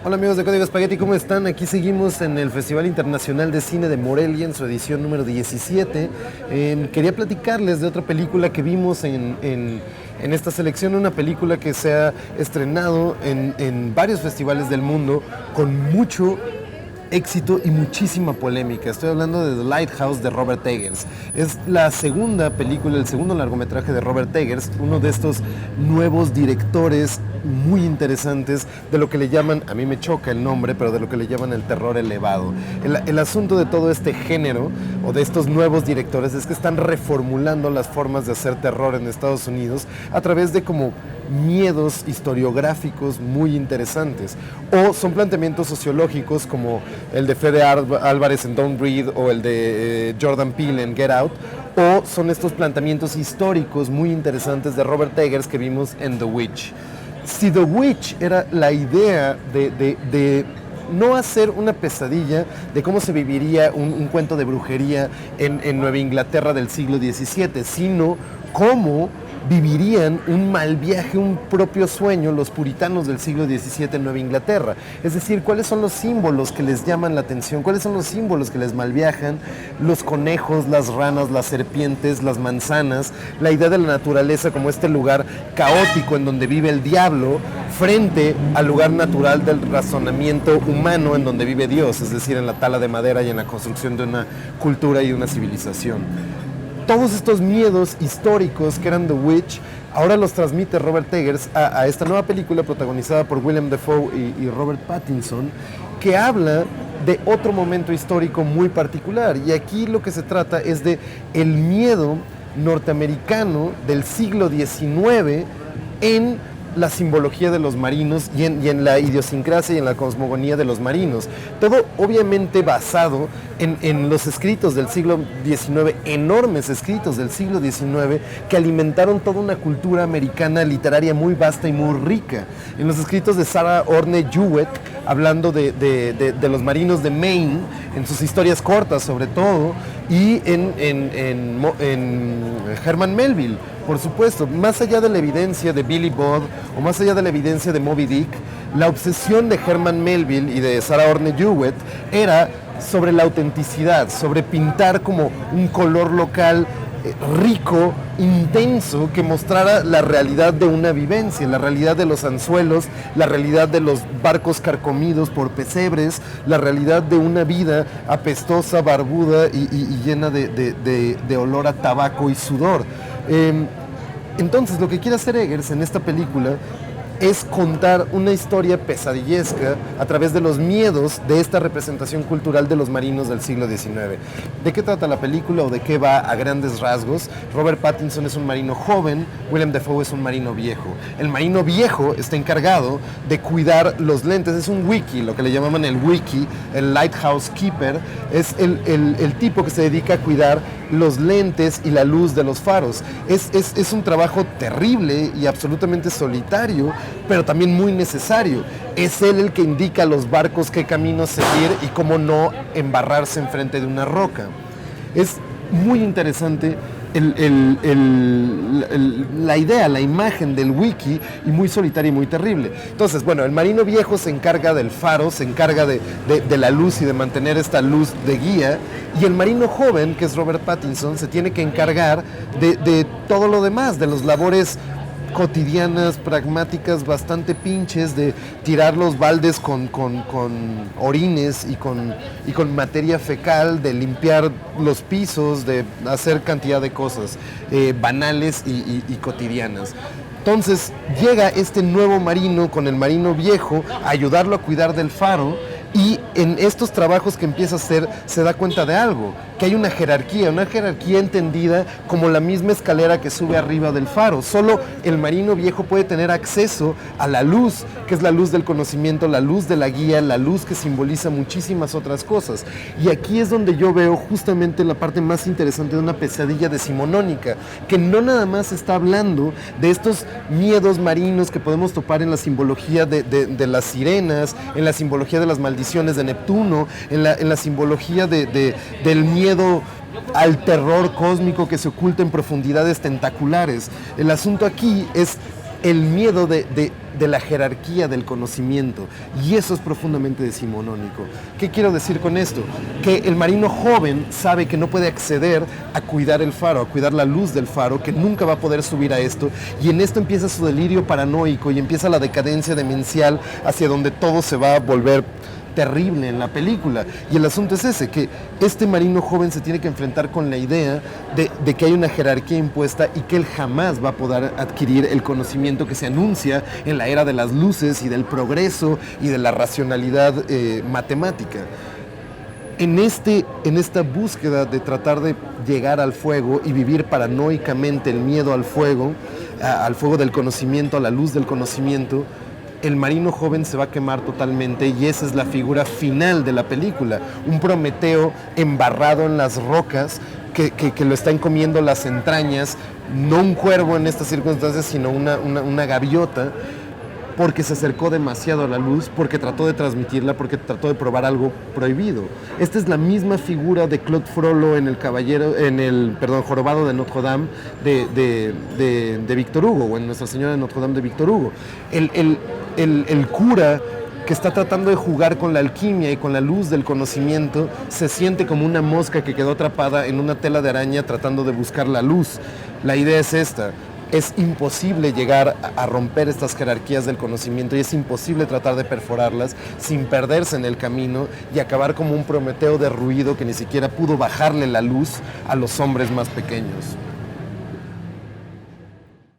Hola amigos de Código Espagueti, ¿cómo están? Aquí seguimos en el Festival Internacional de Cine de Morelia en su edición número 17. Quería platicarles de otra película que vimos en esta selección, una película que se ha estrenado en varios festivales del mundo con mucho éxito y muchísima polémica. Estoy hablando de The Lighthouse de Robert Eggers. Es la segunda película, el segundo largometraje de Robert Eggers, uno de estos nuevos directores muy interesantes de lo que le llaman, a mí me choca el nombre, pero de lo que le llaman el terror elevado. El asunto de todo este género o de estos nuevos directores es que están reformulando las formas de hacer terror en Estados Unidos a través de como miedos historiográficos muy interesantes, o son planteamientos sociológicos como el de Fede Álvarez en Don't Breathe o el de Jordan Peele en Get Out, o son estos planteamientos históricos muy interesantes de Robert Eggers que vimos en The Witch. Si The Witch era la idea de no hacer una pesadilla de cómo se viviría un cuento de brujería en Nueva Inglaterra del siglo XVII, sino cómo vivirían un mal viaje, un propio sueño los puritanos del siglo XVII en Nueva Inglaterra. Es decir, cuáles son los símbolos que les llaman la atención, cuáles son los símbolos que les malviajan, los conejos, las ranas, las serpientes, las manzanas, la idea de la naturaleza como este lugar caótico en donde vive el diablo frente al lugar natural del razonamiento humano en donde vive Dios, es decir, en la tala de madera y en la construcción de una cultura y una civilización. Todos estos miedos históricos que eran The Witch, ahora los transmite Robert Eggers a esta nueva película protagonizada por Willem Dafoe y Robert Pattinson, que habla de otro momento histórico muy particular. Y aquí lo que se trata es de el miedo norteamericano del siglo XIX en la simbología de los marinos y en la idiosincrasia y en la cosmogonía de los marinos. Todo obviamente basado en los escritos del siglo XIX, enormes escritos del siglo XIX que alimentaron toda una cultura americana literaria muy vasta y muy rica. En los escritos de Sarah Orne Jewett, hablando de los marinos de Maine, en sus historias cortas sobre todo, y en Herman Melville, por supuesto. Más allá de la evidencia de Billy Budd o más allá de la evidencia de Moby Dick, la obsesión de Herman Melville y de Sarah Orne Jewett era sobre la autenticidad, sobre pintar como un color local rico, intenso, que mostrara la realidad de una vivencia, la realidad de los anzuelos, la realidad de los barcos carcomidos por pesebres, la realidad de una vida apestosa, barbuda y llena de olor a tabaco y sudor. Entonces, lo que quiere hacer Eggers en esta película es contar una historia pesadillesca a través de los miedos de esta representación cultural de los marinos del siglo XIX. ¿De qué trata la película o de qué va a grandes rasgos? Robert Pattinson es un marino joven, Willem Dafoe es un marino viejo. El marino viejo está encargado de cuidar los lentes, es un wiki, lo que le llamaban el wiki, el lighthouse keeper, es el tipo que se dedica a cuidar los lentes y la luz de los faros. Es un trabajo terrible y absolutamente solitario, pero también muy necesario. Es él el que indica a los barcos qué camino seguir y cómo no embarrarse enfrente de una roca. Es muy interesante la idea, la imagen del wiki, y muy solitaria y muy terrible. Entonces, bueno, el marino viejo se encarga del faro, se encarga de la luz y de mantener esta luz de guía, y el marino joven, que es Robert Pattinson, se tiene que encargar de todo lo demás, de los labores cotidianas, pragmáticas, bastante pinches, de tirar los baldes con orines y con materia fecal, de limpiar los pisos, de hacer cantidad de cosas banales y cotidianas. Entonces llega este nuevo marino con el marino viejo a ayudarlo a cuidar del faro, y en estos trabajos que empieza a hacer se da cuenta de algo, que hay una jerarquía entendida como la misma escalera que sube arriba del faro. Solo el marino viejo puede tener acceso a la luz, que es la luz del conocimiento, la luz de la guía, la luz que simboliza muchísimas otras cosas. Y aquí es donde yo veo justamente la parte más interesante de una pesadilla decimonónica, que no nada más está hablando de estos miedos marinos que podemos topar en la simbología de las sirenas, en la simbología de las maldiciones de Neptuno, en la simbología del miedo al terror cósmico que se oculta en profundidades tentaculares. El asunto aquí es el miedo de la jerarquía del conocimiento. Y eso es profundamente decimonónico. ¿Qué quiero decir con esto? Que el marino joven sabe que no puede acceder a cuidar el faro, a cuidar la luz del faro, que nunca va a poder subir a esto. Y en esto empieza su delirio paranoico y empieza la decadencia demencial hacia donde todo se va a volver terrible en la película. Y el asunto es ese, que este marino joven se tiene que enfrentar con la idea de que hay una jerarquía impuesta y que él jamás va a poder adquirir el conocimiento que se anuncia en la era de las luces y del progreso y de la racionalidad matemática. En esta búsqueda de tratar de llegar al fuego y vivir paranoicamente el miedo al fuego del conocimiento, a la luz del conocimiento, el marino joven se va a quemar totalmente y esa es la figura final de la película. Un Prometeo embarrado en las rocas que lo están comiendo las entrañas, no un cuervo en estas circunstancias, sino una gaviota, porque se acercó demasiado a la luz, porque trató de transmitirla, porque trató de probar algo prohibido. Esta es la misma figura de Claude Frollo en el Jorobado de Notre Dame de Víctor Hugo, o en Nuestra Señora de Notre Dame de Víctor Hugo. El cura que está tratando de jugar con la alquimia y con la luz del conocimiento, se siente como una mosca que quedó atrapada en una tela de araña tratando de buscar la luz. La idea es esta. Es imposible llegar a romper estas jerarquías del conocimiento y es imposible tratar de perforarlas sin perderse en el camino y acabar como un Prometeo derruido que ni siquiera pudo bajarle la luz a los hombres más pequeños.